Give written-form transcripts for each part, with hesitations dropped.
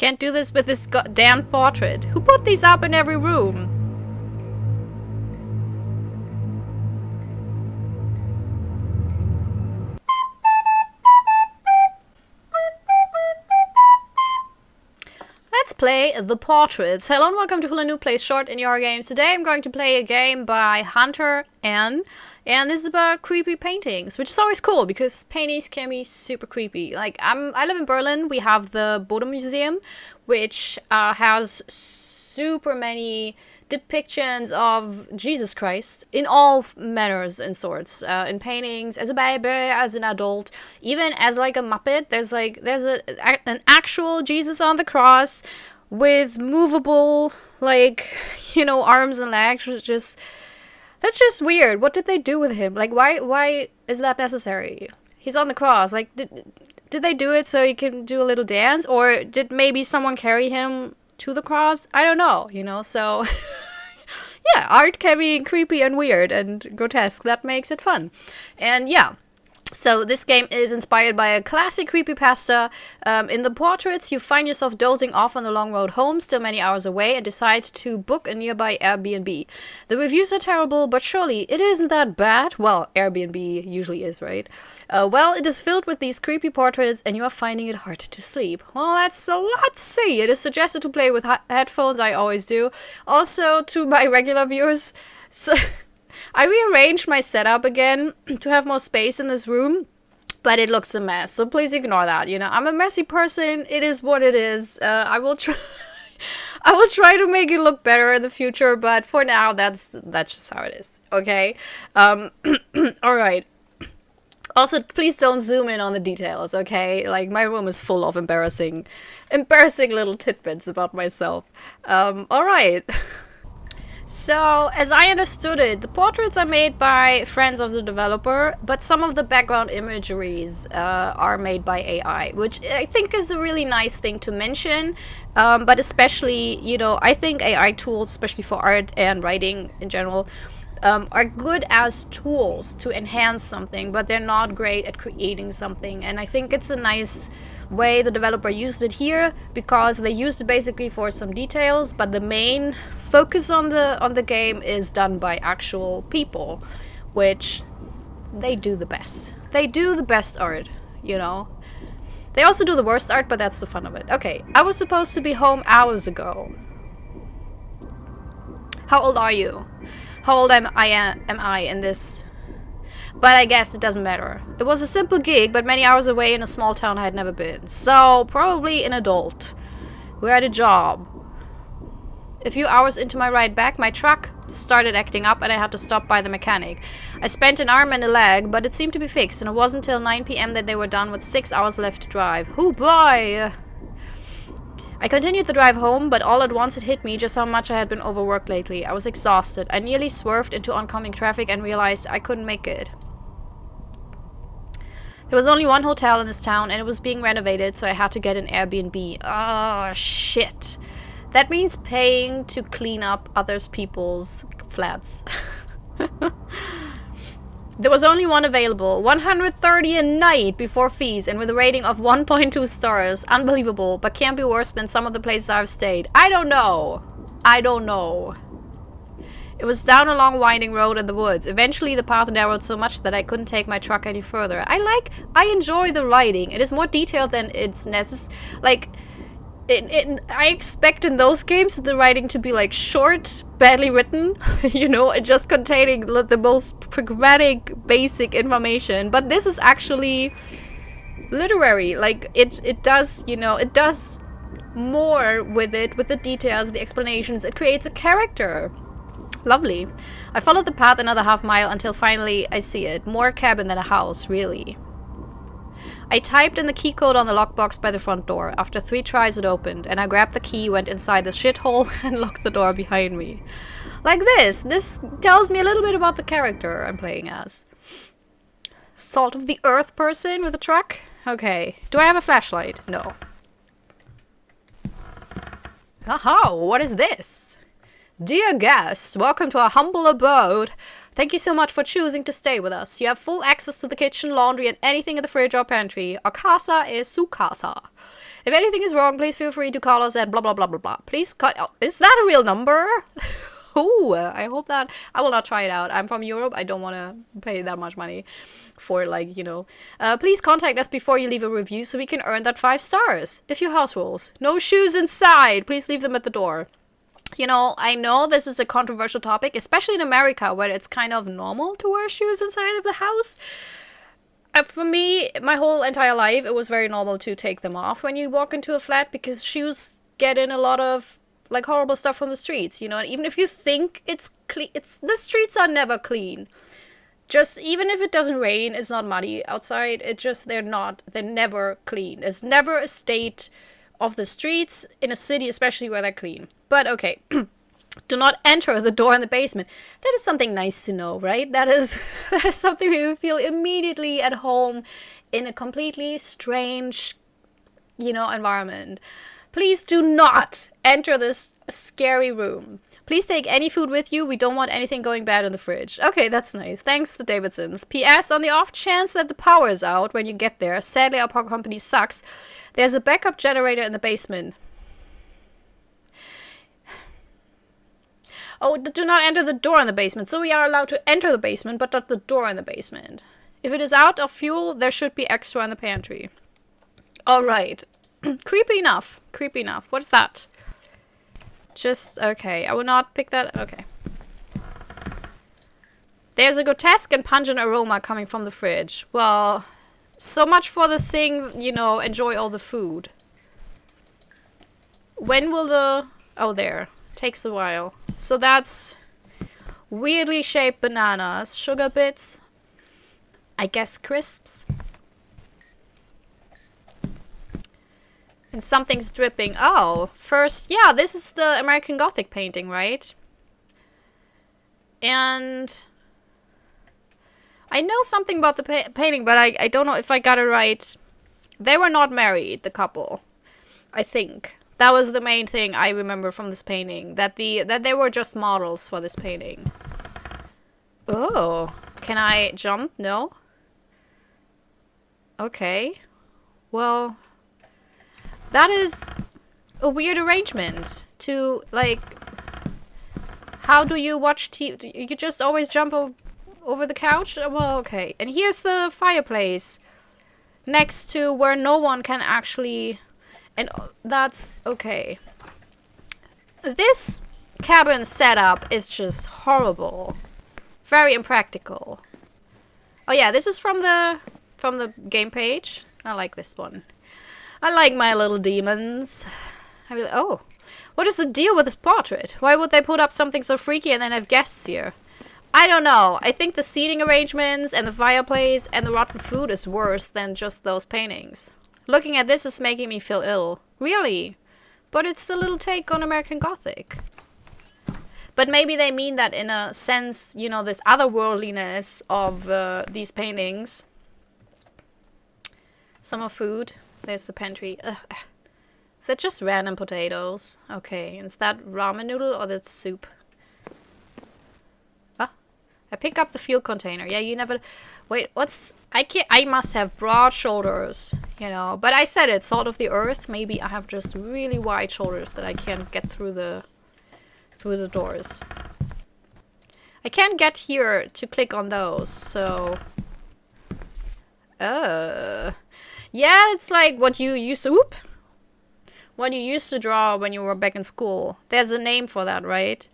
Can't do this with this goddamn portrait. Who put these up in every room? Let's play the portraits. Hello and welcome to a new Play Short in your games. Today I'm going to play a game by Hunter Nance, and this is about creepy paintings, which is always cool because paintings can be super creepy. Like I live in Berlin. We have the Bode Museum, which has super many depictions of Jesus Christ in all manners and sorts, in paintings, as a baby, as an adult, even as like a Muppet. There's an actual Jesus on the cross with movable, like, you know, arms and legs. That's just weird. What did they do with him? Like, why is that necessary? He's on the cross. Like, did they do it so he can do a little dance, or did maybe someone carry him to the cross? I don't know, you know, so yeah, art can be creepy and weird and grotesque. That makes it fun. And yeah, so this game is inspired by a classic creepypasta. In the portraits, you find yourself dozing off on the long road home, still many hours away, and decide to book a nearby Airbnb. The reviews are terrible, but surely it isn't that bad. Well, Airbnb usually is, right? Well, it is filled with these creepy portraits, and you are finding it hard to sleep. Well, let's see. It is suggested to play with headphones. I always do. Also, to my regular viewers, so I rearranged my setup again to have more space in this room, but it looks a mess, so please ignore that. You know, I'm a messy person. It is what it is. I will try to make it look better in the future, but for now, that's just how it is. Okay. All right. Also, please don't zoom in on the details, okay? Like, my room is full of embarrassing little tidbits about myself. All right. So, as I understood it, the portraits are made by friends of the developer, but some of the background imageries are made by AI, which I think is a really nice thing to mention. But especially, you know, I think AI tools, especially for art and writing in general, are good as tools to enhance something, but they're not great at creating something. And I think it's a nice way the developer used it here, because they used it basically for some details, but the main focus on the game is done by actual people, which they do the best. They do the best art, you know. They also do the worst art, but that's the fun of it. Okay, I was supposed to be home hours ago. How old are you? How old am I in this? But I guess it doesn't matter. It was a simple gig, but many hours away in a small town I had never been. So, probably an adult who had a job. A few hours into my ride back, my truck started acting up and I had to stop by the mechanic. I spent an arm and a leg, but it seemed to be fixed, and it wasn't until 9 p.m. that they were done with 6 hours left to drive. Hoo boy! I continued the drive home, but all at once it hit me just how much I had been overworked lately. I was exhausted. I nearly swerved into oncoming traffic and realized I couldn't make it. There was only one hotel in this town, and it was being renovated, so I had to get an Airbnb. Oh, shit. That means paying to clean up other people's flats. There was only one available, $130 a night before fees, and with a rating of 1.2 stars. Unbelievable, but can't be worse than some of the places I've stayed. I don't know. It was down a long winding road in the woods. Eventually the path narrowed so much that I couldn't take my truck any further. I enjoy the writing. It is more detailed than it's necessary. Like, I expect in those games the writing to be like short, badly written, you know, just containing the most pragmatic, basic information. But this is actually literary. Like, it does, you know, it does more with it, with the details, the explanations. It creates a character. Lovely. I followed the path another half mile until finally I see it. More a cabin than a house, really. I typed in the key code on the lockbox by the front door. After 3 tries it opened, and I grabbed the key, went inside the shithole, and locked the door behind me. Like this. This tells me a little bit about the character I'm playing as. Salt of the earth person with a truck? Okay. Do I have a flashlight? No. Aha, what is this? Dear guests, welcome to our humble abode. Thank you so much for choosing to stay with us. You have full access to the kitchen, laundry, and anything in the fridge or pantry. Our casa is su casa. If anything is wrong, please feel free to call us at blah blah blah blah blah. Please cut. Oh, is that a real number? Oh, I hope that. I will not try it out. I'm from Europe. I don't want to pay that much money for, like, you know. Please contact us before you leave a review so we can earn that 5 stars. If your house rules. No shoes inside. Please leave them at the door. You know, I know this is a controversial topic, especially in America, where it's kind of normal to wear shoes inside of the house. For me, my whole entire life, it was very normal to take them off when you walk into a flat, because shoes get in a lot of, like, horrible stuff from the streets, you know. And even if you think it's clean, the streets are never clean. Just, even if it doesn't rain, it's not muddy outside, they're never clean. There's never a state of the streets in a city, especially where they're clean. But okay, do not enter the door in the basement. That is something nice to know, right? That is something where you feel immediately at home in a completely strange, you know, environment. Please do not enter this scary room. Please take any food with you. We don't want anything going bad in the fridge. Okay, that's nice. Thanks, the Davidsons. P.S. On the off chance that the power is out when you get there, sadly our power company sucks, there's a backup generator in the basement. Oh, do not enter the door in the basement. So we are allowed to enter the basement, but not the door in the basement. If it is out of fuel, there should be extra in the pantry. Alright. Creepy enough. Creepy enough. What is that? Just, okay. I will not pick that. Okay. There's a grotesque and pungent aroma coming from the fridge. Well, so much for the thing, you know, enjoy all the food. When will the... Oh, there. Takes a while. So that's weirdly shaped bananas, sugar bits, I guess crisps. And something's dripping. Oh, first, yeah, this is the American Gothic painting, right? And I know something about the painting, but I don't know if I got it right. They were not married, the couple, I think. That was the main thing I remember from this painting. That they were just models for this painting. Oh. Can I jump? No? Okay. Well, that is a weird arrangement to, like... How do you watch TV? You just always jump over the couch? Well, okay. And here's the fireplace. Next to where no one can actually... And that's okay. This cabin setup is just horrible. Very impractical. Oh yeah, this is from the game page. I like this one. I like my little demons. Oh, what is the deal with this portrait? Why would they put up something so freaky and then have guests here? I don't know. I think the seating arrangements and the fireplace and the rotten food is worse than just those paintings. Looking at this is making me feel ill. Really? But it's a little take on American Gothic. But maybe they mean that in a sense, you know, this otherworldliness of these paintings. Summer food. There's the pantry. Ugh. Is that just random potatoes? Okay. Is that ramen noodle or that's soup? Ah. I pick up the fuel container. Yeah, you never... Wait, what's... I must have broad shoulders, you know. But I said it's salt of the earth. Maybe I have just really wide shoulders that I can't get through the doors. I can't get here to click on those, so... Yeah, it's like what you used to... Oop! What you used to draw when you were back in school. There's a name for that, right?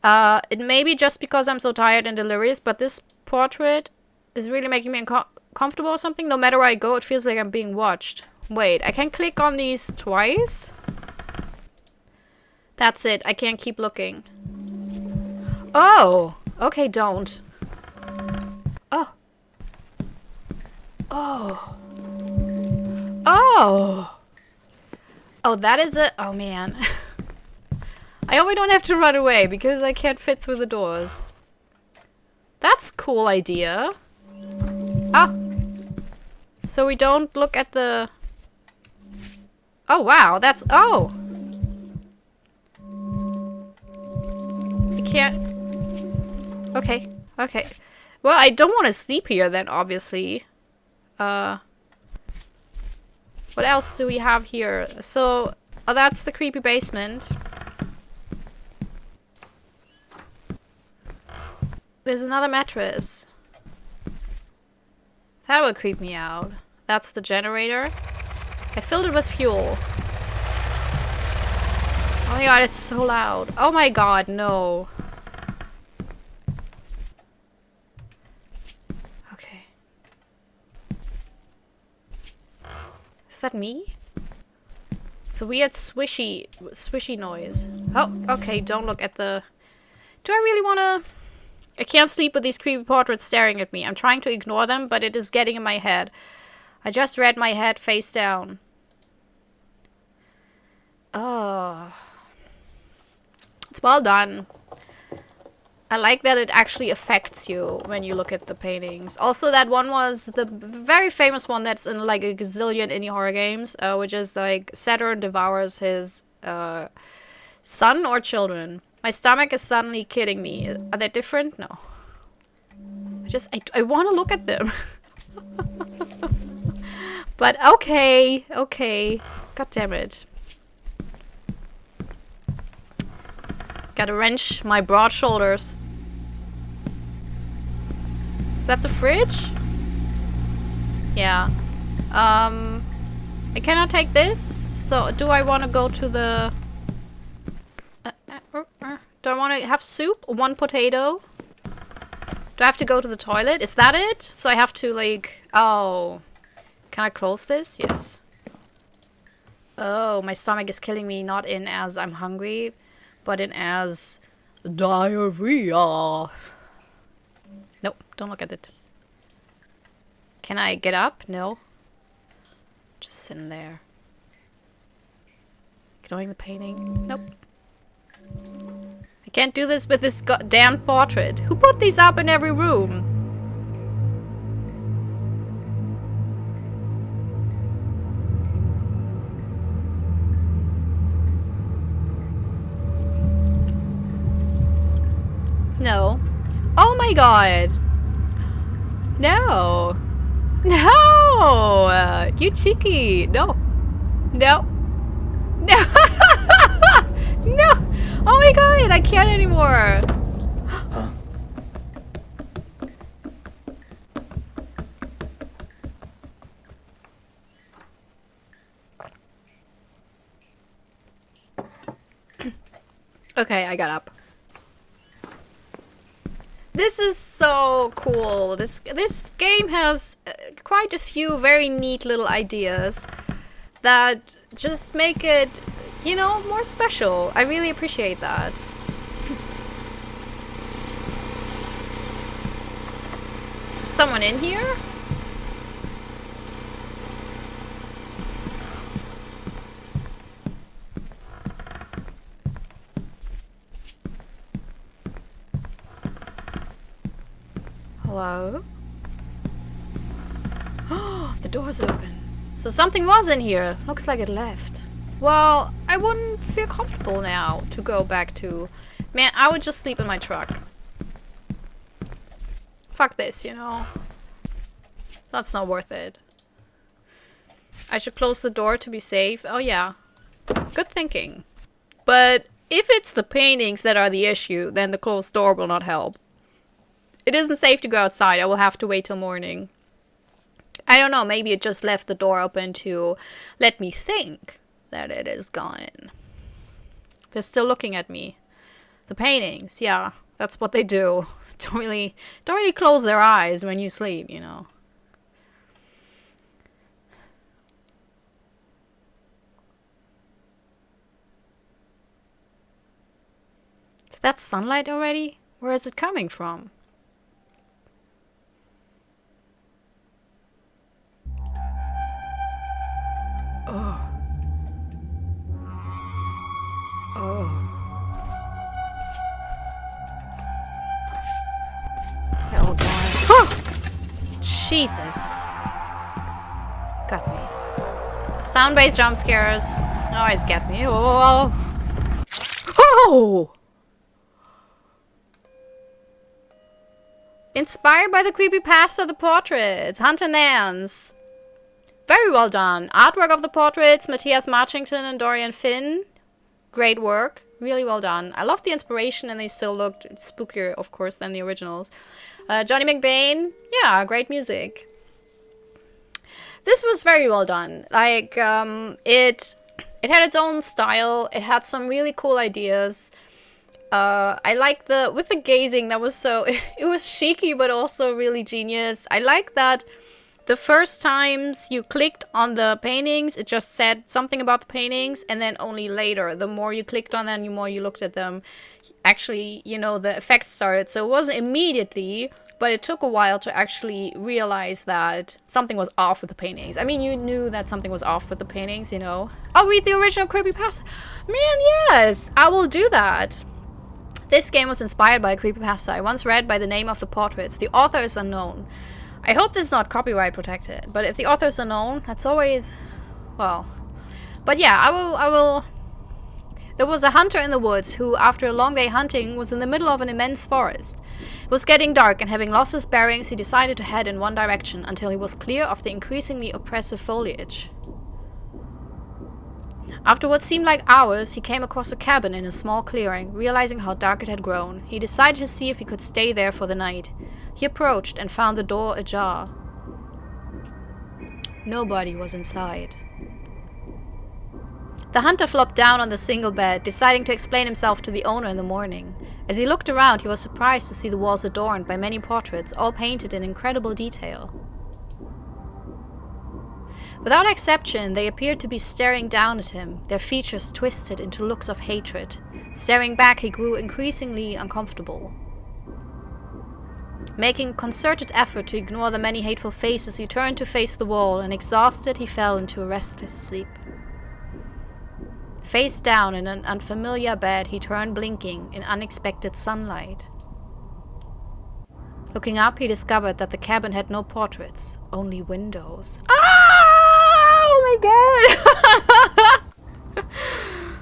It may be just because I'm so tired and delirious, but this portrait... is really making me uncomfortable or something. No matter where I go, it feels like I'm being watched. Wait, I can click on these twice? That's it. I can't keep looking. Oh! Okay, don't. Oh. Oh. Oh! Oh, that is a... Oh, man. I hope I don't have to run away because I can't fit through the doors. That's a cool idea. Ah! So we don't look at the... Oh, wow, that's... Oh! I can't... Okay, Okay. Well, I don't want to sleep here then, obviously. What else do we have here? So, oh, that's the creepy basement. There's another mattress. That would creep me out. That's the generator. I filled it with fuel. Oh my god, it's so loud. Oh my god, no. Okay. Is that me? It's a weird swishy noise. Oh, okay, don't look at the... Do I really wanna... I can't sleep with these creepy portraits staring at me. I'm trying to ignore them, but it is getting in my head. I just read my head face down. Oh. It's well done. I like that it actually affects you when you look at the paintings. Also, that one was the very famous one that's in like a gazillion indie horror games, which is like Saturn devours his son or children. My stomach is suddenly kidding me. Are they different? No. I want to look at them. But okay, okay. God damn it. Gotta wrench my broad shoulders. Is that the fridge? Yeah. I cannot take this. So do I want to go to the... Do I want to have soup? One potato? Do I have to go to the toilet? Is that it? So I have to like... Oh. Can I close this? Yes. Oh, my stomach is killing me. Not in as I'm hungry, but in as... diarrhea. Nope, don't look at it. Can I get up? No. Just sitting there. Ignoring the painting. Nope. I can't do this with this goddamn portrait. Who put these up in every room? No. Oh my god. No. No. You cheeky. No. No. No. No. Oh my god, I can't anymore. Huh? Okay, I got up. This is so cool. This game has quite a few very neat little ideas that just make it, you know, more special. I really appreciate that. Someone in here? Hello? Oh, the door's open. So something was in here. Looks like it left. Well, I wouldn't feel comfortable now to go back to... Man, I would just sleep in my truck. Fuck this, you know? That's not worth it. I should close the door to be safe. Oh yeah. Good thinking. But if it's the paintings that are the issue, then the closed door will not help. It isn't safe to go outside. I will have to wait till morning. I don't know, maybe it just left the door open to let me think that it is gone. They're still looking at me. The paintings, yeah, that's what they do. Don't really close their eyes when you sleep, you know. Is that sunlight already? Where is it coming from? Oh. Oh. Oh god. Oh! Jesus. Got me. Sound-based jump scares always get me. Oh. Oh! Inspired by the creepypasta, the portraits. Hunter Nance. Very well done. Artwork of the portraits, Matthias Marchington and Dorian Finn. Great work. Really well done. I love the inspiration and they still looked spookier, of course, than the originals. Johnny McBain. Yeah, great music. This was very well done. Like, it had its own style. It had some really cool ideas. I like with the gazing, that was so, it was cheeky, but also really genius. I like that the first times you clicked on the paintings, it just said something about the paintings, and then only later, the more you clicked on them, the more you looked at them, actually, you know, the effect started. So it wasn't immediately, but it took a while to actually realize that something was off with the paintings. I mean, you knew that something was off with the paintings, you know. I'll read the original creepypasta. Man, yes, I will do that. This game was inspired by a creepypasta I once read by the name of the portraits. The author is unknown. I hope this is not copyright protected, but if the author is unknown, that's always, well. But yeah, I will. There was a hunter in the woods who, after a long day hunting, was in the middle of an immense forest. It was getting dark, and having lost his bearings, he decided to head in one direction until he was clear of the increasingly oppressive foliage. After what seemed like hours, he came across a cabin in a small clearing. Realizing how dark it had grown, he decided to see if he could stay there for the night. He approached and found the door ajar. Nobody was inside. The hunter flopped down on the single bed, deciding to explain himself to the owner in the morning. As he looked around, he was surprised to see the walls adorned by many portraits, all painted in incredible detail. Without exception, they appeared to be staring down at him, their features twisted into looks of hatred. Staring back, he grew increasingly uncomfortable. Making a concerted effort to ignore the many hateful faces, he turned to face the wall, and exhausted, he fell into a restless sleep. Face down in an unfamiliar bed, he turned blinking in unexpected sunlight. Looking up, he discovered that the cabin had no portraits, only windows. Oh my god!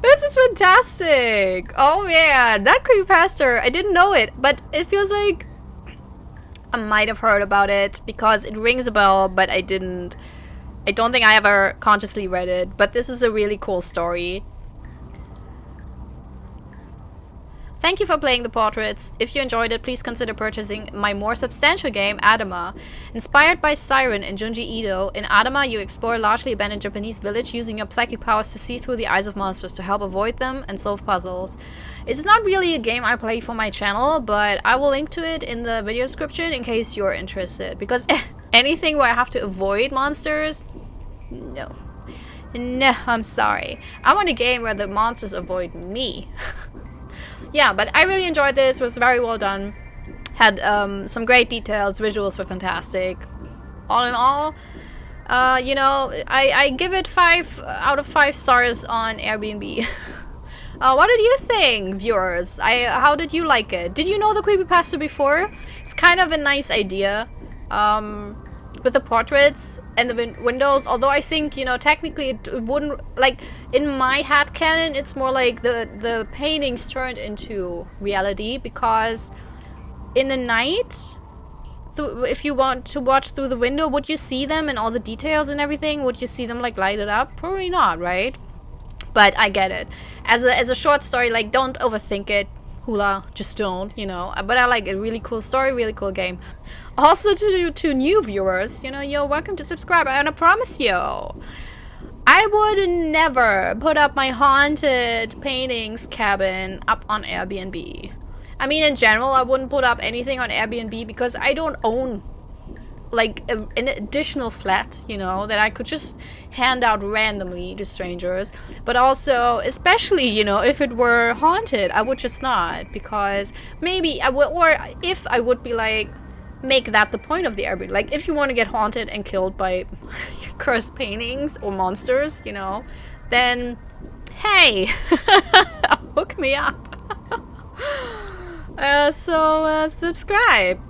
This is fantastic! Oh man, that creepypasta, I didn't know it, but it feels like I might have heard about it because it rings a bell, but I don't think I ever consciously read it, but this is a really cool story. Thank you for playing the portraits. If you enjoyed it, please consider purchasing my more substantial game, Adama. Inspired by Siren and Junji Ito, in Adama you explore a largely abandoned Japanese village using your psychic powers to see through the eyes of monsters to help avoid them and solve puzzles. It's not really a game I play for my channel, but I will link to it in the video description in case you're interested. Because anything where I have to avoid monsters, no. No, I'm sorry. I want a game where the monsters avoid me. Yeah, but I really enjoyed this. It was very well done. Had some great details. Visuals were fantastic. All in all, you know, I give it 5 out of 5 stars on Airbnb. What did you think, viewers? How did you like it? Did you know the creepypasta before? It's kind of a nice idea. With the portraits and the windows, although I think, you know, technically it wouldn't, like, in my headcanon, it's more like the paintings turned into reality, because in the night, so if you want to watch through the window, would you see them and all the details and everything? Would you see them, like, lighted up? Probably not, right? But I get it. As a short story, like, don't overthink it. Hula, just don't, you know. But I like it. Really cool story, really cool game. Also to new viewers, you know, you're welcome to subscribe. And I promise you, I would never put up my haunted paintings cabin up on Airbnb. I mean, in general, I wouldn't put up anything on Airbnb because I don't own, like, an additional flat, you know, that I could just hand out randomly to strangers. But also, especially, you know, if it were haunted, I would just not, because maybe I would, or if I would be like, make that the point of the Airbnb. Like, if you want to get haunted and killed by cursed paintings or monsters, you know, then hey, hook me up. Subscribe.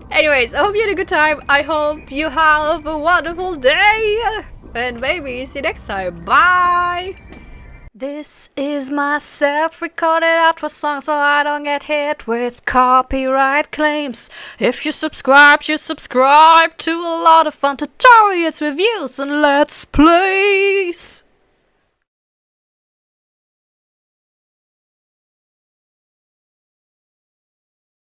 Anyways, I hope you had a good time. I hope you have a wonderful day. And maybe see you next time. Bye. This is my self-recorded outro song so I don't get hit with copyright claims. If you subscribe to a lot of fun tutorials, reviews, and let's plays.